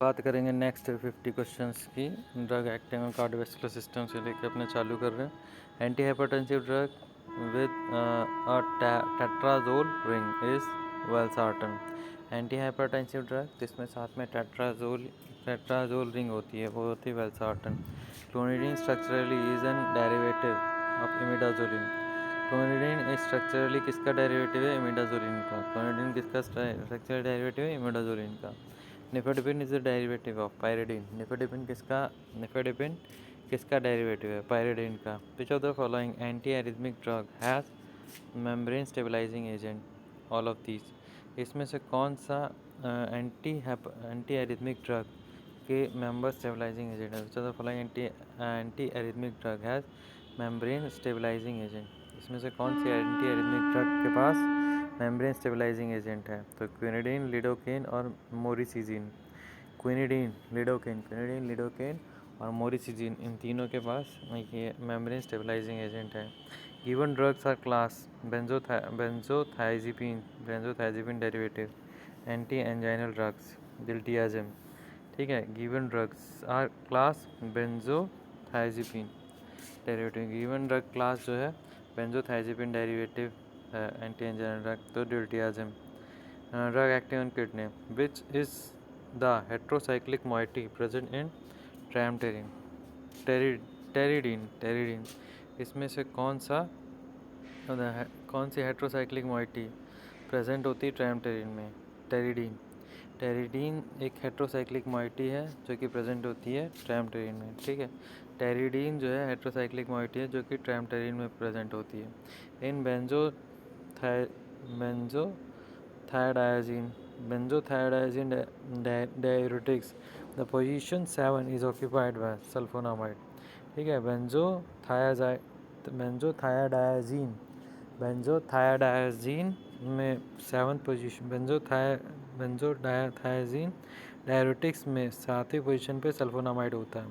बात करेंगे next 50 questions की। Drug acting on cardiovascular system से लेकर अपने चालू कर रहे हैं। Anti hypertensive drug with tetrazole ring is valsartan. Anti hypertensive drug जिसमें साथ में टेट्राजोल रिंग होती है वो होती है valsartan. Clonidine structurally is an derivative of imidazoline. Clonidine structurally किसका डेरिवेटिव है? इमिडाजोलिन का। क्लोनिडीन किसका स्ट्रक्चरल डेरिवेटिव है? इमिडाजोलिन का। Nifedipine is the derivative of pyridine. Nifedipine किसका डेरिवेटिव है? पायरिडीन का। Which of the following anti arrhythmic drug has membrane stabilising agent? All of these. इसमें से कौन सा एंटी एरिथमिक ड्रग के मेम्बर स्टेबलाइजिंग एजेंट है? Which of the following anti arrhythmic drug has membrane stabilising agent? इसमें से कौन सी anti arrhythmic drug के पास मेम्ब्रेन स्टेबलाइजिंग एजेंट है? तो क्विनिडीन, लिडोकेन और मोरिसिजिन। क्विनिडीन, लिडोकेन और मोरिसिजिन, इन तीनों के पास ये मेम्ब्रेन स्टेबलाइजिंग एजेंट है। Given drugs are class benzothiazepine derivative, anti anginal drugs, diltiazem. ठीक है, given drugs are class benzothiazepine derivative. Given drug class जो है benzothiazepine derivative anti anginal drug, तो diltiazem. Drug acting on kidney which is the heterocyclic moiety present in triamterene? Pteridine. इसमें से कौन सी heterocyclic moiety present होती है ट्रामटेरिन में? टेरिडीन एक हेट्रोसाइक्लिक moiety है जो कि प्रेजेंट होती है ट्रामटेरिन में। ठीक है, टेरिडीन जो है हेट्रोसाइक्लिक moiety है जो कि ट्रामटेरिन में प्रेजेंट होती है। इन benzothiazine diuretics, the position 7 is occupied by sulfonamide. ठीक है, बेंजोथायाडायाजीन में 7th पोजीशन, बेंजोडायाथायाजीन डायरेटिक्स में 7वीं पोजीशन पे सल्फोनामाइड होता है।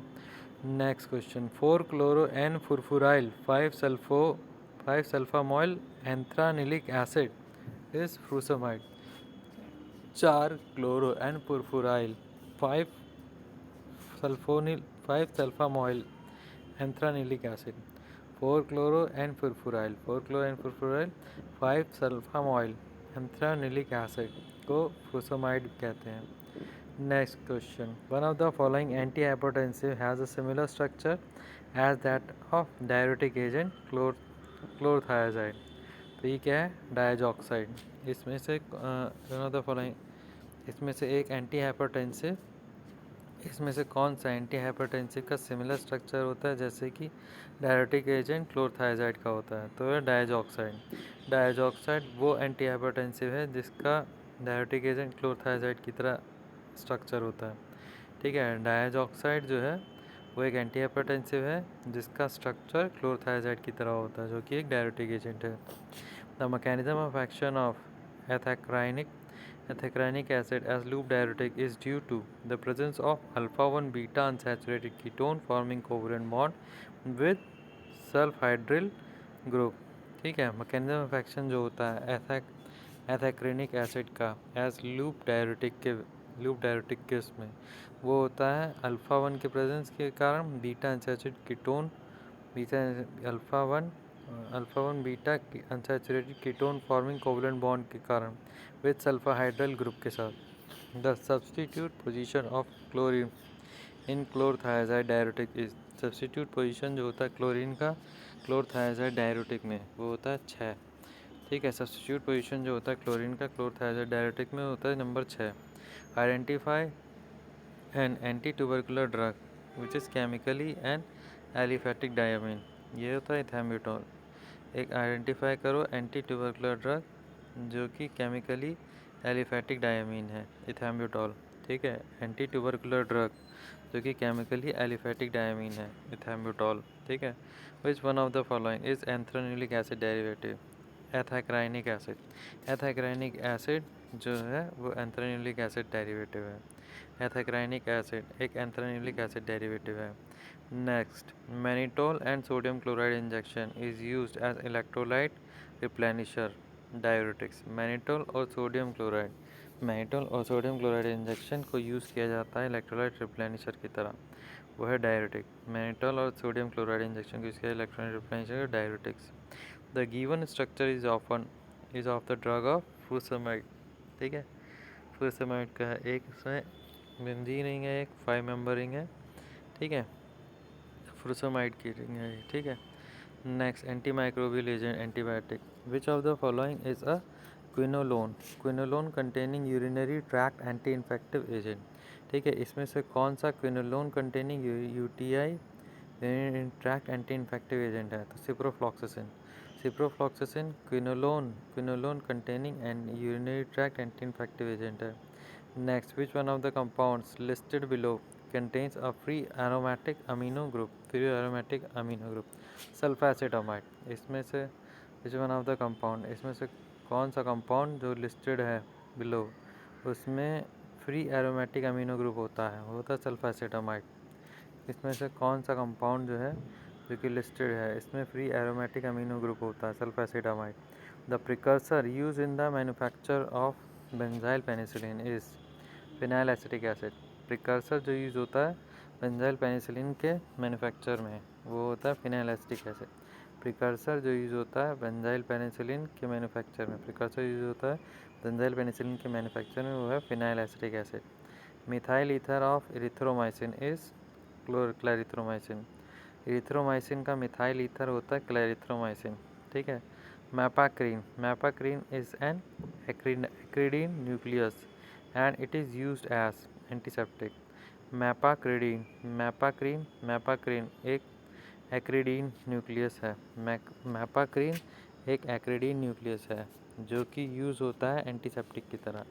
Next question, 4 chloro N furfuryl 5 sulphamoyl anthranilic acid is frusemide. 4 chloro N furfuryl 5 sulphamoyl anthranilic acid, 4 chloro N furfuryl 5 sulphamoyl anthranilic acid को frusemide कहते हैं। Next question, one of the following anti hypertensive has a similar structure as that of diuretic agent chlorothiazide. तो ये क्या है? डायजॉक्साइड। इसमें से one of the following, इसमें से एक एंटी हाइपरटेंसिव, इसमें से कौन सा एंटी हाइपरटेंसिव का सिमिलर स्ट्रक्चर होता है जैसे कि डायरेटिक एजेंट क्लोरथायाजाइड का होता है? तो है डायजॉक्साइड। डायजॉक्साइड वो एंटी हाइपरटेंसिव है जिसका डायरेटिक एजेंट क्लोरथायाजाइड की तरह स्ट्रक्चर होता है। ठीक है, डायजॉक्साइड जो है वो एक एंटी हाइपरटेंसिव है जिसका स्ट्रक्चर क्लोरथायाजाइड की तरह होता है जो कि एक डायरेटिक एजेंट है। The mechanism of action of ethacrynic acid as loop diuretic is due to the presence of alpha 1 beta unsaturated ketone forming covalent bond with sulfhydryl group। ठीक है, मैकेनिज्म ऑफ एक्शन जो होता है एथेक्रेनिक acid का as loop diuretic के उसमें वो होता है अल्फ़ा 1 के प्रेजेंस के कारण beta unsaturated ketone alpha one beta unsaturated ketone forming covalent bond के कारण विद सल्फाहाइड्रल ग्रुप के साथ। The substitute position of chlorine in chlorothiazide diuretic is, substitute position जो होता है क्लोरीन का क्लोरथायाजाइड डायरेटिक में वो होता है 6। ठीक है, सब्सटीट्यूट पोजीशन जो होता है क्लोरीन का क्लोरथायाजाइड डायरेटिक में होता है number 6। Identify an anti tubercular drug which is chemically an aliphatic diamine, ये होता है इथैम्ब्यूटॉल। एक आइडेंटिफाई करो एंटी ट्यूबरकुलर ड्रग जो कि केमिकली एलिफेटिक डायमीन है, इथैम्ब्यूटॉल। ठीक है, एंटी ट्यूबरकुलर ड्रग जो कि केमिकली एलिफेटिक डायमीन है, इथैम्ब्यूटॉल। ठीक है, which one of the following is anthranilic acid derivative? Ethacrynic acid. Ethacrynic acid जो है वो एंथ्रानिलिक एसिड डेरिवेटिव है। एथाक्राइनिक एसिड एक एंथ्रानिलिक एसिड डेरिवेटिव है। Next, mannitol and sodium chloride injection is used as electrolyte replenisher diuretics. Mannitol और sodium chloride mannitol और sodium chloride injection को use किया जाता है इलेक्ट्रोलाइट रिप्लेनिशर की तरह, वो है डायरेटिक। मैनिटोल और सोडियम क्लोराइड इंजेक्शन को यूज़ किया electrolyte replenisher diuretics. The given structure is of the drug of furosemide, ठीक है। फुरोसेमाइड का है, एक इसमें बेंजीन रिंग है, एक 5 मेंबर रिंग है, ठीक है। फुरोसेमाइड की रिंग है, ठीक है। Next, anti microbial agent antibiotic. Which of the following is a quinolone? Quinolone containing urinary tract anti infective agent, ठीक है। इसमें से कौन सा quinolone containing UTI tract anti infective agent है? तो ciprofloxacin. Ciprofloxacin quinolone containing and urinary tract anti infective agent है। Next, which one of the compounds listed below contains a free aromatic amino group? Sulphacetamide. इसमें से which one of the compound, इसमें से कौन सा compound जो listed है below उसमें फ्री एरोमेटिक अमीनो ग्रुप होता है, वो होता है सल्फासेटामाइड। इसमें से कौन सा कंपाउंड जो है जो कि लिस्टेड है इसमें फ्री एरोमेटिक अमीनो ग्रुप होता है, sulphacetamide. The precursor use in the manufacture of benzyl penicillin is phenyl acetic acid. Precursor जो यूज़ होता है बेंजाइल पेनिसिलिन के मैन्युफैक्चर में वो होता है फिनाइल एसिटिक एसिड। प्रिकर्सर जो यूज़ होता है बेंजाइल पेनिसिलिन के मैन्युफैक्चर में, प्रिकर्सर यूज़ होता है बेंजाइल पेनिसिलिन के मैन्युफैक्चर में, वो है phenyl acetic acid. Methyl ether of erythromycin is clarithromycin. Erythromycin का मिथाइल ईथर होता है क्लैरिथ्रोमाइसिन, ठीक है। Mepacrine is an acridine nucleus and it is used as antiseptic. Mepacrine एक एक्रिडीन न्यूक्लियस है। मैपाक्रीन एक एक्रिडीन न्यूक्लियस है जो कि यूज़ होता है एंटीसेप्टिक की तरह।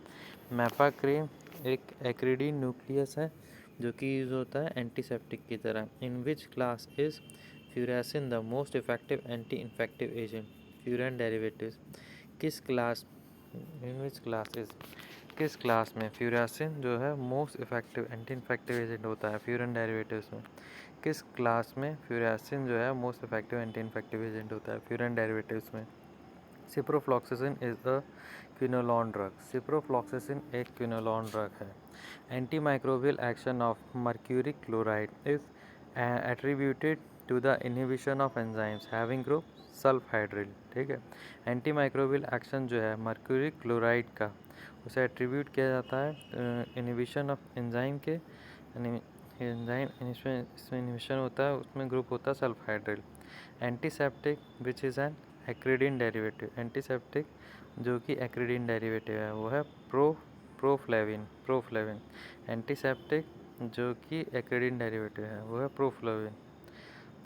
मैपाक्रीन एक एक्रिडीन न्यूक्लियस है जो कि यूज़ होता है एंटीसेप्टिक की तरह। In which class is furacin the most effective anti infective agent? Furan derivatives. किस class in which class is किस क्लास में फ्यूरासिन जो है most effective anti infective agent होता है फ्यूरन डेरिवेटिव्स में? किस क्लास में फ्यूरासिन जो है most effective anti infective agent होता है फ्यूरन डेरिवेटिव्स में? Ciprofloxacin is a quinolone drug. Ciprofloxacin एक क्विनोलोन ड्रग है। Anti microbial action of mercuric chloride is attributed to the inhibition of enzymes having group sulfhydryl, ठीक है। Anti microbial action जो है mercuric chloride का उसे attribute किया जाता है इनहिबिशन ऑफ एंजाइम के, एंजाइम इसमें इनहिबिशन होता है, उसमें ग्रुप होता है sulfhydryl. Antiseptic which is an acridine derivative. Antiseptic जो कि एक्रिडीन डेरिवेटिव है वो है प्रोफ्लेविन। एंटीसेप्टिक जो कि एक्रिडीन डेरिवेटिव है वो है proflavine.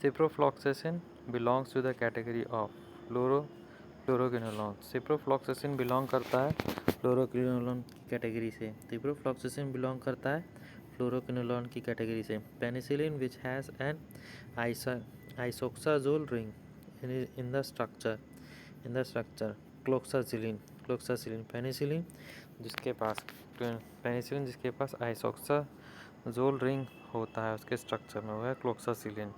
Ciprofloxacin belongs to the category of fluoroquinolone. Ciprofloxacin belong करता है फ्लोरोक्विनोलोन की कैटेगरी से। सिप्रोफ्लॉक्सासिन बिलोंग करता है फ्लोरोक्विनोलोन की कैटेगरी से। Penicillin which has an isoxazole ring in the structure cloxacillin. Penicillin जिसके पास आइसोक्साजोल रिंग होता है उसके स्ट्रक्चर में वो है क्लोक्सासिलिन।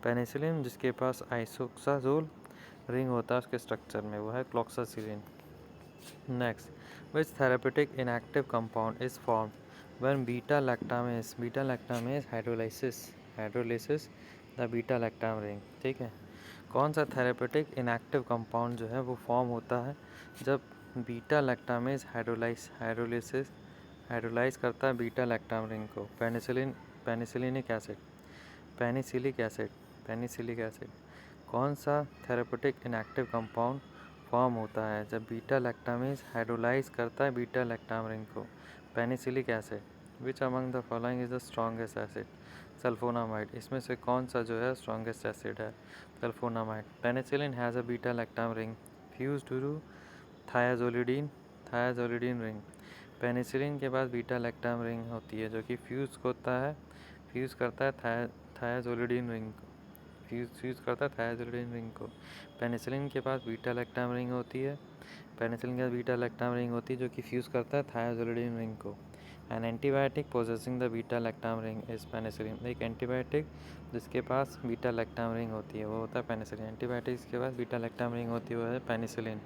पेनिसिलिन जिसके पास आइसोक्साजोल रिंग होता है उसके स्ट्रक्चर में वो है cloxacillin. Next, which therapeutic inactive compound is formed when beta lactamase hydrolysis the beta lactam ring, ठीक है। कौन सा थेरेपेटिक इनएक्टिव कंपाउंड जो है वो फॉर्म होता है जब बीटा लैक्टामेज हाइड्रोलाइज करता है बीटा लैक्टाम रिंग को? Penicillic acid. कौन सा थेरेपेटिक इनएक्टिव कंपाउंड फॉर्म होता है जब बीटा लैक्टामेज हाइड्रोलाइज करता है बीटा लैक्टाम रिंग को? Penicillic acid. Which among the following is the strongest acid? Sulfonamide. इसमें से कौन सा जो है स्ट्रॉन्गेस्ट एसिड है? Sulfonamide. Penicillin has a beta lactam ring fuse to thiazolidine ring. Penicillin के पास बीटा लैक्टाम रिंग होती है जो कि फ्यूज करता है थायाजोलिडीन रिंग को। पेनिसिलिन के पास बीटा लैक्टाम रिंग होती है जो कि फ्यूज करता है थायाजोलिडीन रिंग को। An antibiotic possessing the beta lactam ring is penicillin. एक एंटीबायोटिक जिसके पास बीटा लैक्टाम रिंग होती है वो होता है पेनिसिलिन। एंटीबायोटिक जिसके पास बीटा लैक्टाम रिंग होती है वो है penicillin.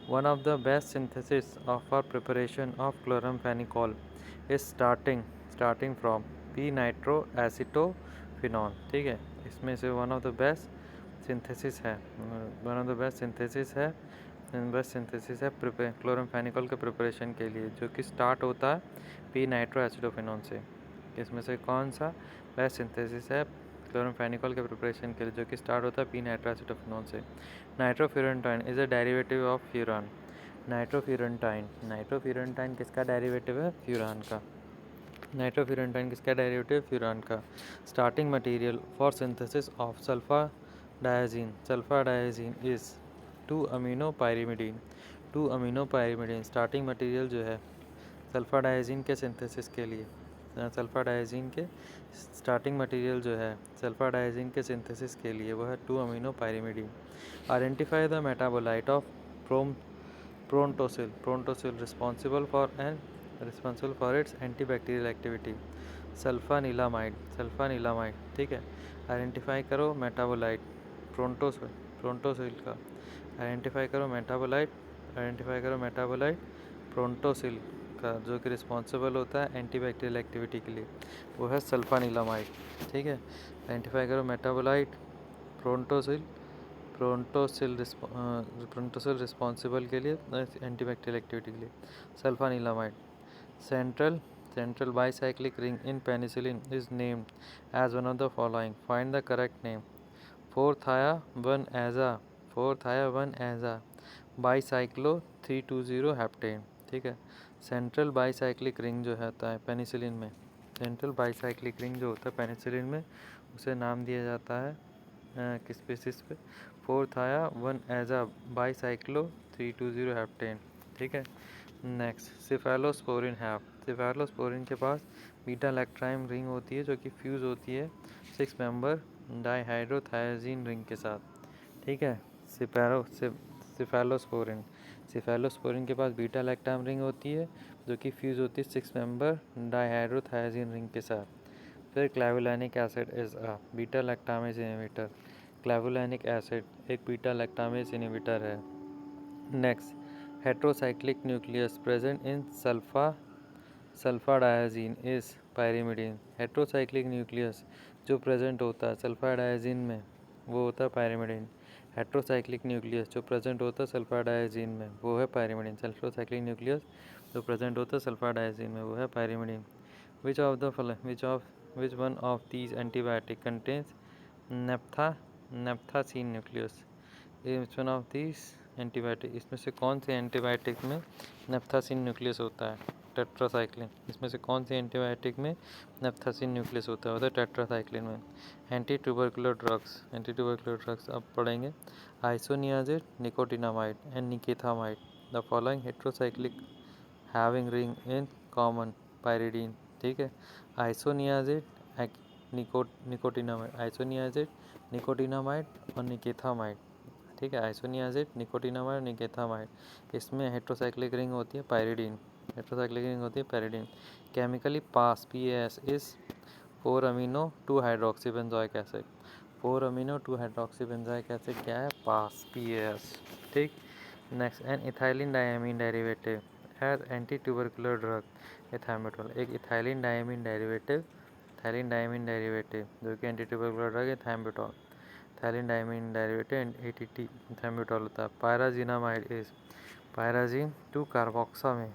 One of the best synthesis of for preparation of chloramphenicol is starting from p nitroacetophenol. ठीक है, इसमें से one of the best synthesis है, one of the best synthesis है क्लोराम्फेनिकॉल के प्रिपरेशन के लिए, जो कि स्टार्ट होता है पी नाइट्रोएसिटोफेनॉल से। इसमें से कौन सा बेस्ट सिंथेसिस है क्लोराम्फेनिकॉल के प्रिपरेशन के लिए, जो कि स्टार्ट होता है पी नाइट्रोएसिटोफेनॉल से? Nitrofurantoin is a derivative of furan. Nitrofurantoin किसका डेरिवेटिव है? फ्यूरान का। नाइट्रोफ्यूरेंटाइन किसका डेरिवेटिव? फ्यूरान का। Starting material for synthesis of sulfadiazine is two amino pyrimidine. Two amino pyrimidine starting material जो है सल्फा डायजीन के सिंथेसिस के लिए, सल्फा डायजीन के स्टार्टिंग मटेरियल जो है सल्फा डायजीन के सिंथेसिस के लिए, वह है two amino pyrimidine. Identify the metabolite of prontosil responsible for its antibacterial activity. Sulfanilamide. ठीक है, आइडेंटिफाई करो मेटाबोलाइट प्रोन्टोसिल का। आइडेंटिफाई करो मेटाबोलाइट प्रोन्टोसिल का, जो कि रिस्पॉन्सिबल होता है एंटीबैक्टीरियल एक्टिविटी के लिए, वो है सल्फानिलामाइड। ठीक है, आइडेंटिफाई करो मेटाबोलाइट प्रोन्टोसिल रिस्पॉन्सिबल के लिए एंटीबैक्टीरियल एक्टिविटी के लिए, sulfanilamide. Central bicyclic ring in penicillin is named as one of the following, find the correct name. 4-thiazide-1-aza bicyclo 320 heptane. ठीक है, सेंट्रल बाईसाइक्लिक रिंग जो होता है पेनिसिलिन में, सेंट्रल बाईसाइक्लिक रिंग जो होता है पेनिसिलिन में, उसे नाम दिया जाता है किस बेसिस पे? 4-thiazide-1-aza bicyclo 320 heptane. ठीक है, नेक्स्ट सिफेलोस्पोरिन के पास बीटा लैक्टाइम रिंग होती है, जो कि फ्यूज़ होती है 6 मेंबर डाइहाइड्रोथायजीन रिंग के साथ। ठीक है, सिफेलोस्पोरिन के पास बीटा लैक्टाम रिंग होती है, जो कि फ्यूज़ होती है 6 मेंबर डाइहाइड्रोथायजीन रिंग के साथ। फिर clavulanic acid is a beta lactamase inhibitor. Clavulanic acid एक बीटा लैक्टामेज इनहिबिटर है। Next, heterocyclic nucleus present in sulfadiazine is pyrimidine. Heterocyclic nucleus जो प्रेजेंट होता है सल्फा डायजीन में, वो होता है पायरिमिडीन। हेट्रोसाइक्लिक न्यूक्लियस जो प्रेजेंट होता है सल्फा डायजीन में, वो है पायरिमिडीन। हेट्रोसाइक्लिक न्यूक्लियस जो प्रेजेंट होता है सल्फा डायजीन में, वो है pyrimidine. Which one of these antibiotic contains नेप्थासीन nucleus? Which one of these antibiotic, इसमें से कौन से एंटीबायोटिक में नेप्थासीन न्यूक्लियस होता है? टेट्रासाइक्लिन। इसमें से कौन सी एंटीबायोटिक में नेप्थासीन न्यूक्लियस होता है? टेट्रासाइक्लिन में। एंटी ट्यूबरकुलर ड्रग्स अब पढ़ेंगे। Isoniazid, nicotinamide and nikethamide, the following heterocyclic having ring in common, pyridine. ठीक है, आइसोनियाजिड, निकोटिनामाइड और निकेथामाइड। ठीक है, आइसोनियाजिड, निकोटिनामाइड और निकेथामाइड, इसमें हेट्रोसाइक्लिक रिंग होती है pyridine. Chemically PAS PAS is 4-amino-2-hydroxybenzoic acid. 4-amino-2-hydroxybenzoic acid क्या है? PAS, PAS। ठीक, next, an ethylene diamine derivative as anti tubercular drug ethambutol. एक इथाइलिन डायमीन डेरिवेटिव जो कि anti tubercular drug ethambutol. Ethylene diamine derivative ATT ethambutol होता है। Pyrazinamide is pyrazine two carboxamide.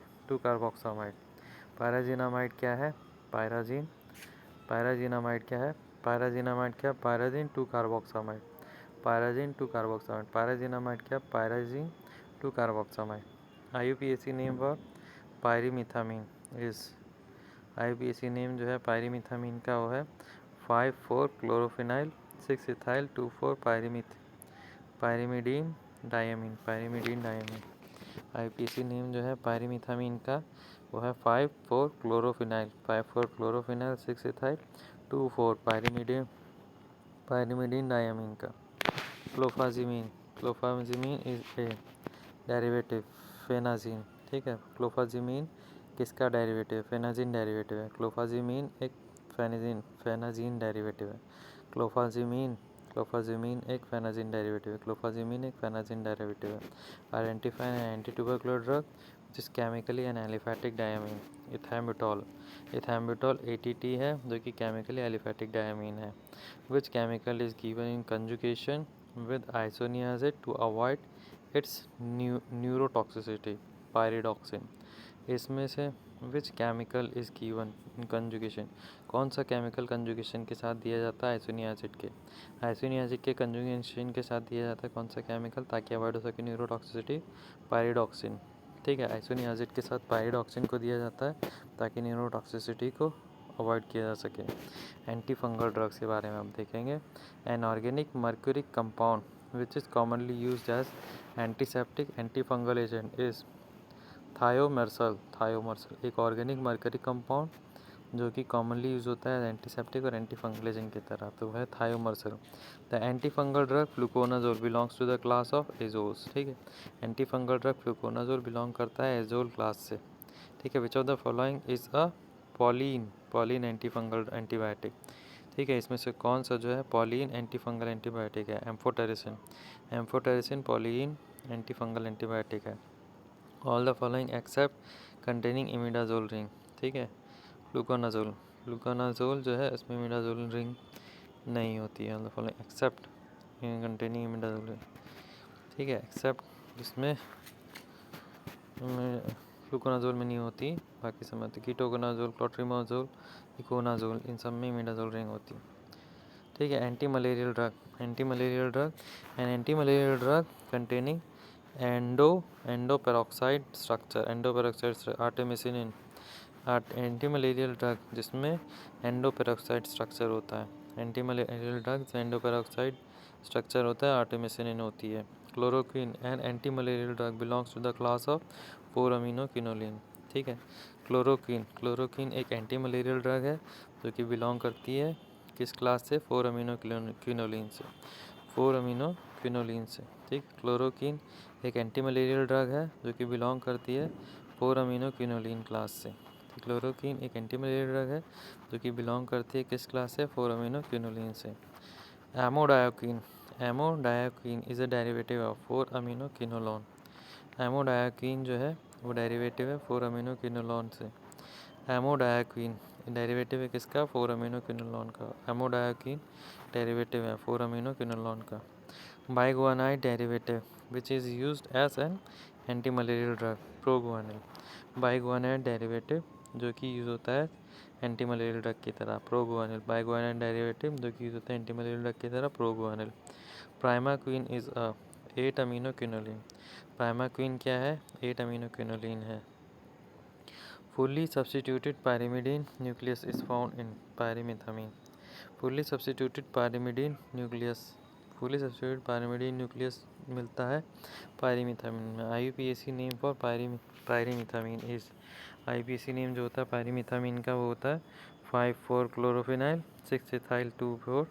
Pyrazinamide क्या है? पायराजिनामाइड क्या है? Pyrazine two carboxamide. पायराजिनामाइड क्या? Pyrazine two carboxamide. IUPAC name for pyrimethamine is, IUPAC name जो है पायरीमिथामीन का, वो है 5,4-क्लोरोफिनाइल 6-इथाइल 2,4 पायरीमिडीन डायमीन। IUPAC नेम जो है पायरीमिथामीन का, वो है 5,4-क्लोरोफिनाइल 6-इथाइल 2,4 पायरीमिडीन डायमीन का। क्लोफाजीमीन इज ए डेरिवेटिव फेनाजीन। ठीक है, क्लोफाजीमीन किसका डेरिवेटिव? फेनाजीन डेरिवेटिव है। क्लोफाजीमीन एक फेनाजीन डेरिवेटिव है। क्लोफाजीमीन क्लोफाजिमीन एक फेनाजिन डेरिवेटिव है। क्लोफाजिमीन एक फेनाजिन डेरिवेटिव है। Identify an anti tubercular drug जिस chemically an aliphatic diamine. Ethambutol. Ethambutol ATT है जो कि केमिकली एलिफेटिक डायमीन है। Which chemical is given in conjugation with isoniazid to avoid its neurotoxicity. Pyridoxine. इसमें से which chemical is given in conjugation, कौन सा chemical conjugation के साथ दिया जाता है आइसोनियाजिड के। आइसोनियाजिड के कंजुगेशन के साथ दिया जाता है कौन सा केमिकल ताकि अवॉइड हो सके न्यूरोटॉक्सिसिटी। पायरिडॉक्सिन। ठीक है, आइसोनियाजिड के साथ पायरिडॉक्सिन को दिया जाता है ताकि न्यूरोटॉक्सिसिटी को अवॉइड किया जा सके। एंटी फंगल ड्रग्स के बारे में हम देखेंगे। An organic mercuric compound which is commonly used as antiseptic anti fungal agent is thiomersal. Thiomersal एक ऑर्गेनिक मर्करी कंपाउंड जो कि कॉमनली यूज होता है एंटीसेप्टिक और एंटी फंगल एजेंट की तरह, तो वह thiomersal. The anti fungal drug fluconazole belongs to the class of azoles. ठीक है, anti fungal drug fluconazole belong करता है एजोल क्लास से। ठीक है, which of the following is a polyene. Polyene anti fungal antibiotic. ठीक है, इसमें से कौन सा जो है पॉलीन एंटी फंगल एंटीबायोटिक है। Amphotericin. Amphotericin polyene anti fungal antibiotic है। All the following except containing imidazole ring. ठीक है, फ्लूकोनाजोल। फ्लूकोनाजोल जो है इसमें इमिडाजोल रिंग नहीं होती है। All the following except containing imidazole ring. ठीक है, एक्सेप्ट जिसमें फ्लूकोनाजोल में नहीं होती, बाकी सब में कीटोकोनाजोल, क्लोट्रिमाजोल, इकोनाजोल, इन सब में इमिडाजोल रिंग होती है। ठीक है, anti malarial drug. Anti malarial drug an anti malarial drug containing endoperoxide structure. Endoperoxide artemisinin. Anti malarial drug जिसमें एंडो पेरोक्साइड स्ट्रक्चर होता है। Anti malarial drug endoperoxide structure होता है, artemisinin होती है। Chloroquine an anti malarial drug belongs to the class of 4 amino quinoline. ठीक है, chloroquine. Chloroquine एक एंटी मलेरियल ड्रग है जो कि बिलोंग करती है किस क्लास से, 4 अमीनो क्विनोलिन से। 4 अमीनो क्विनोलिन से। ठीक, क्लोरोक्विन एक एंटी मलेरियल ड्रग है जो कि बिलोंग करती है 4 अमीनो क्विनोलिन क्लास से। क्लोरोक्विन एक एंटी मलेरियल ड्रग है जो कि बिलोंग करती है किस क्लास से, 4 अमीनो क्विनोलिन से। Amodiaquine. Amodiaquine is a derivative of 4 amino quinolone. Amodiaquine जो है वो डेरिवेटिव है 4 अमीनो क्विनोलोन से। एमोडायोक्विन डेरिवेटिव है किसका, 4 अमीनो क्विनोलोन का। एमोडायोक्विन डेरिवेटिव है 4 अमीनो क्विनोलोन का। Biguanide derivative which is used as an anti malarial drug, proguanil. Biguanide derivative जो कि यूज़ होता है एंटी मलेरियल ड्रग की तरह, प्रोगुआनिल। बाइगुआनाइड डेरिवेटिव जो कि यूज़ होता है एंटी मलेरियल ड्रग की तरह, proguanil. Primaquine is a 8 amino quinoline. Primaquine क्या है, 8 अमीनो क्विनोलिन है। Fully substituted pyrimidine nucleus is found in pyrimethamine. Fully substituted pyrimidine nucleus मिलता है pyrimethamine में। IUPAC name for pyrimethamine is, IUPAC name जो होता है pyrimethamine का वो होता है 5,4 क्लोरोफिनाइल 6 इथाइल 2,4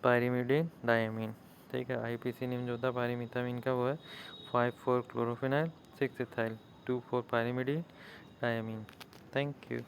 pyrimidine diamine। ठीक है, IUPAC नेम जो होता है pyrimethamine का वो है 5,4 chlorophenyl 6 ethyl 2,4 pyrimidine diamine। Thank you.